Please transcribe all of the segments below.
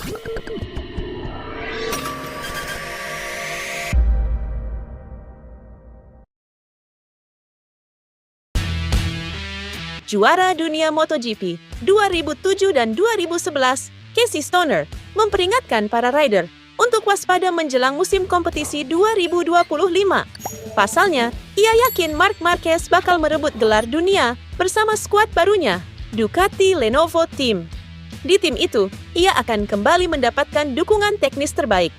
Juara dunia MotoGP 2007 dan 2011, Casey Stoner, memperingatkan para rider untuk waspada menjelang musim kompetisi 2025. Pasalnya, ia yakin Marc Marquez bakal merebut gelar dunia bersama skuad barunya, Ducati Lenovo Team. Di tim itu, ia akan kembali mendapatkan dukungan teknis terbaik.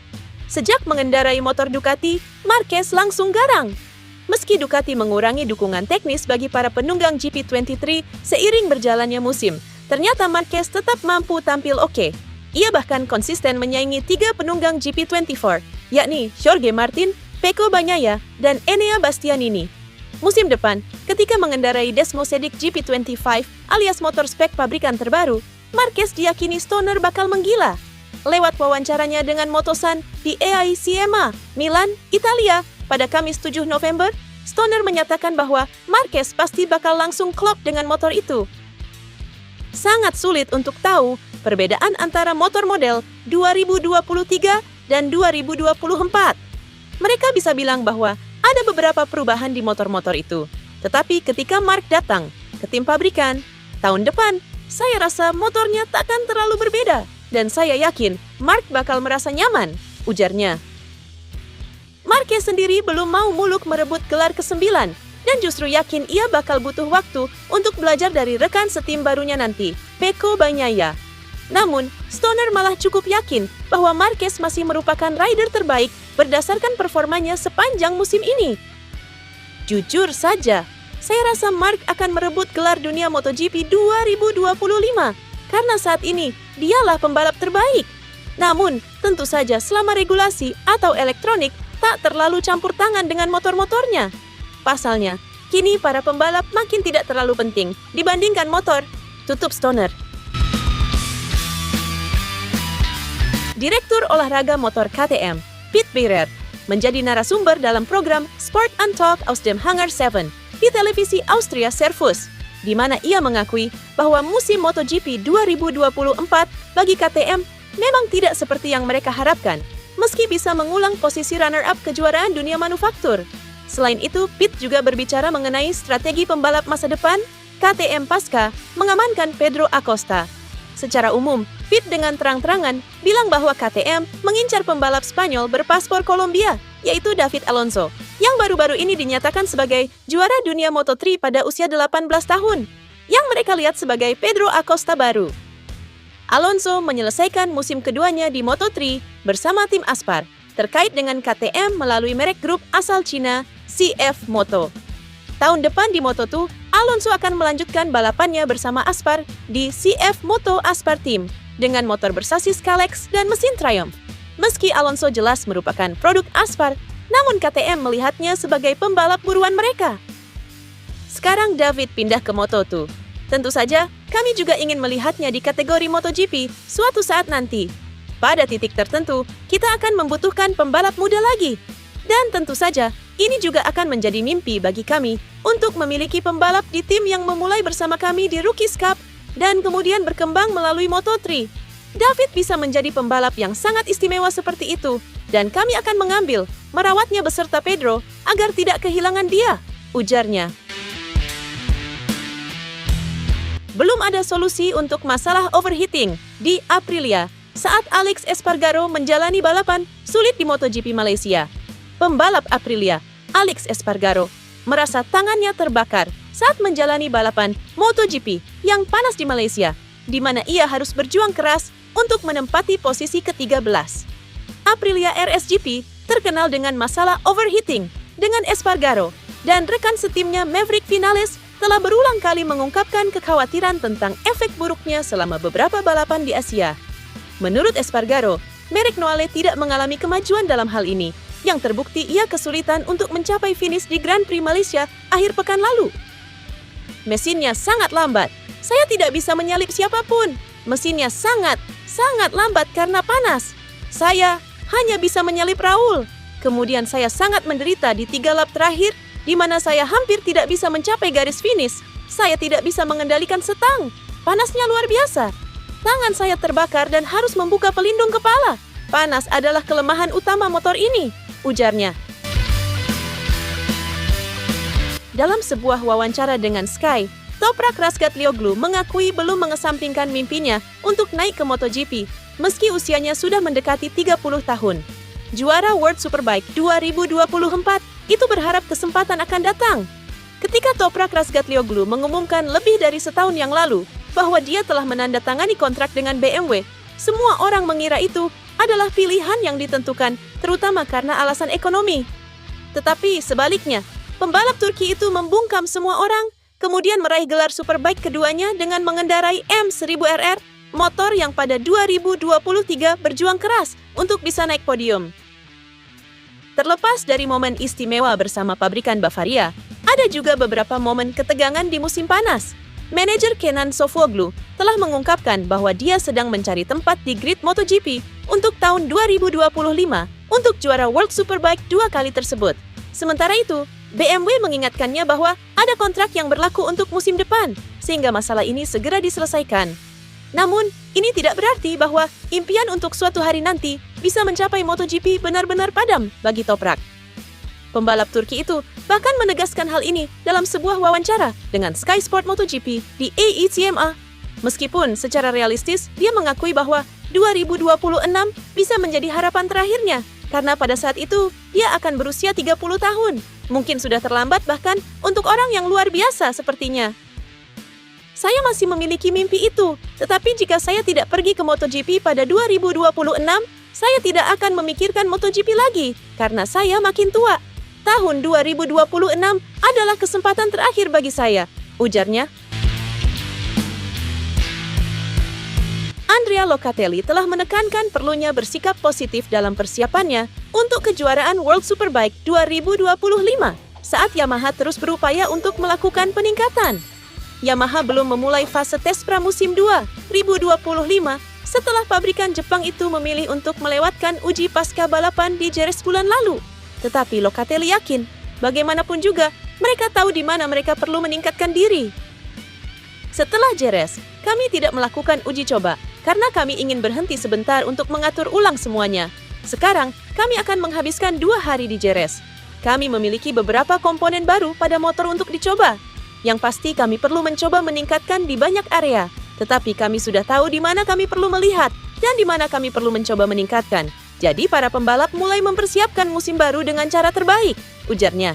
Sejak mengendarai motor Ducati, Marquez langsung garang. Meski Ducati mengurangi dukungan teknis bagi para penunggang GP23 seiring berjalannya musim, ternyata Marquez tetap mampu tampil oke. Ia bahkan konsisten menyaingi 3 penunggang GP24, yakni Jorge Martin, Pecco Bagnaia, dan Enea Bastianini. Musim depan, ketika mengendarai Desmosedic GP25 alias motor spek pabrikan terbaru, Marquez diyakini Stoner bakal menggila. Lewat wawancaranya dengan Motosan di EICMA, Milan, Italia, pada Kamis 7 November, Stoner menyatakan bahwa Marquez pasti bakal langsung klop dengan motor itu. Sangat sulit untuk tahu perbedaan antara motor model 2023 dan 2024. Mereka bisa bilang bahwa ada beberapa perubahan di motor-motor itu. Tetapi ketika Marc datang ke tim pabrikan, tahun depan, saya rasa motornya takkan terlalu berbeda. Dan saya yakin Marc bakal merasa nyaman, ujarnya. Marquez sendiri belum mau muluk merebut gelar ke-9 dan justru yakin ia bakal butuh waktu untuk belajar dari rekan setim barunya nanti, Pecco Bagnaia. Namun, Stoner malah cukup yakin bahwa Marquez masih merupakan rider terbaik berdasarkan performanya sepanjang musim ini. Jujur saja, saya rasa Marc akan merebut gelar dunia MotoGP 2025 karena saat ini dialah pembalap terbaik. Namun, tentu saja selama regulasi atau elektronik tak terlalu campur tangan dengan motor-motornya. Pasalnya, kini para pembalap makin tidak terlalu penting dibandingkan motor, tutup Stoner. Direktur olahraga motor KTM, Pete Beirer, menjadi narasumber dalam program Sport and Talk aus dem Hangar 7 di televisi Austria Servus, di mana ia mengakui bahwa musim MotoGP 2024 bagi KTM memang tidak seperti yang mereka harapkan, meski bisa mengulang posisi runner-up kejuaraan dunia manufaktur. Selain itu, Pete juga berbicara mengenai strategi pembalap masa depan KTM pasca mengamankan Pedro Acosta. Secara umum, Pete dengan terang-terangan bilang bahwa KTM mengincar pembalap Spanyol berpaspor Kolombia, yaitu David Alonso, yang baru-baru ini dinyatakan sebagai juara dunia Moto3 pada usia 18 tahun, yang mereka lihat sebagai Pedro Acosta baru. Alonso menyelesaikan musim keduanya di Moto3 bersama tim Aspar, terkait dengan KTM melalui merek grup asal Cina, CF Moto. Tahun depan di Moto2, Alonso akan melanjutkan balapannya bersama Aspar di CF Moto Aspar Team dengan motor bersasis Kalex dan mesin Triumph. Meski Alonso jelas merupakan produk Aspar, namun KTM melihatnya sebagai pembalap buruan mereka. Sekarang David pindah ke Moto2. Tentu saja, kami juga ingin melihatnya di kategori MotoGP suatu saat nanti. Pada titik tertentu, kita akan membutuhkan pembalap muda lagi. Dan tentu saja, ini juga akan menjadi mimpi bagi kami untuk memiliki pembalap di tim yang memulai bersama kami di Rookies Cup dan kemudian berkembang melalui Moto3. David bisa menjadi pembalap yang sangat istimewa seperti itu, dan kami akan mengambil, merawatnya beserta Pedro agar tidak kehilangan dia, ujarnya. Belum ada solusi untuk masalah overheating di Aprilia saat Alex Espargaro menjalani balapan sulit di MotoGP Malaysia. Pembalap Aprilia, Alex Espargaro, merasa tangannya terbakar saat menjalani balapan MotoGP yang panas di Malaysia, di mana ia harus berjuang keras untuk menempati posisi ke-13. Aprilia RSGP terkenal dengan masalah overheating dengan Espargaro, dan rekan setimnya Maverick Vinales telah berulang kali mengungkapkan kekhawatiran tentang efek buruknya selama beberapa balapan di Asia. Menurut Espargaro, merek Noale tidak mengalami kemajuan dalam hal ini, yang terbukti ia kesulitan untuk mencapai finish di Grand Prix Malaysia akhir pekan lalu. Mesinnya sangat lambat. Saya tidak bisa menyalip siapapun. Mesinnya sangat lambat karena panas. Saya hanya bisa menyalip Raul. Kemudian saya sangat menderita di 3 lap terakhir, di mana saya hampir tidak bisa mencapai garis finish. Saya tidak bisa mengendalikan setang. Panasnya luar biasa. Tangan saya terbakar dan harus membuka pelindung kepala. Panas adalah kelemahan utama motor ini, ujarnya. Dalam sebuah wawancara dengan Sky, Toprak Razgatlioglu mengakui belum mengesampingkan mimpinya untuk naik ke MotoGP, meski usianya sudah mendekati 30 tahun. Juara World Superbike 2024 itu berharap kesempatan akan datang. Ketika Toprak Razgatlioglu mengumumkan lebih dari setahun yang lalu bahwa dia telah menandatangani kontrak dengan BMW, semua orang mengira itu adalah pilihan yang ditentukan, terutama karena alasan ekonomi. Tetapi sebaliknya, pembalap Turki itu membungkam semua orang, kemudian meraih gelar Superbike keduanya dengan mengendarai M1000RR, motor yang pada 2023 berjuang keras untuk bisa naik podium. Terlepas dari momen istimewa bersama pabrikan Bavaria, ada juga beberapa momen ketegangan di musim panas. Manajer Kenan Sofuoglu telah mengungkapkan bahwa dia sedang mencari tempat di grid MotoGP untuk tahun 2025 untuk juara World Superbike 2 kali tersebut. Sementara itu, BMW mengingatkannya bahwa ada kontrak yang berlaku untuk musim depan, sehingga masalah ini segera diselesaikan. Namun, ini tidak berarti bahwa impian untuk suatu hari nanti bisa mencapai MotoGP benar-benar padam bagi Toprak. Pembalap Turki itu bahkan menegaskan hal ini dalam sebuah wawancara dengan Sky Sport MotoGP di AECMA. Meskipun secara realistis, dia mengakui bahwa 2026 bisa menjadi harapan terakhirnya, karena pada saat itu dia akan berusia 30 tahun. Mungkin sudah terlambat bahkan untuk orang yang luar biasa sepertinya. Saya masih memiliki mimpi itu, tetapi jika saya tidak pergi ke MotoGP pada 2026, saya tidak akan memikirkan MotoGP lagi, karena saya makin tua. Tahun 2026 adalah kesempatan terakhir bagi saya, ujarnya. Andrea Locatelli telah menekankan perlunya bersikap positif dalam persiapannya untuk kejuaraan World Superbike 2025 saat Yamaha terus berupaya untuk melakukan peningkatan. Yamaha belum memulai fase tes pramusim 2025 setelah pabrikan Jepang itu memilih untuk melewatkan uji pasca balapan di Jerez bulan lalu. Tetapi Locatelli yakin, bagaimanapun juga, mereka tahu di mana mereka perlu meningkatkan diri. Setelah Jerez, kami tidak melakukan uji coba karena kami ingin berhenti sebentar untuk mengatur ulang semuanya. Sekarang, kami akan menghabiskan 2 hari di Jerez. Kami memiliki beberapa komponen baru pada motor untuk dicoba. Yang pasti kami perlu mencoba meningkatkan di banyak area. Tetapi kami sudah tahu di mana kami perlu melihat dan di mana kami perlu mencoba meningkatkan. Jadi para pembalap mulai mempersiapkan musim baru dengan cara terbaik, ujarnya.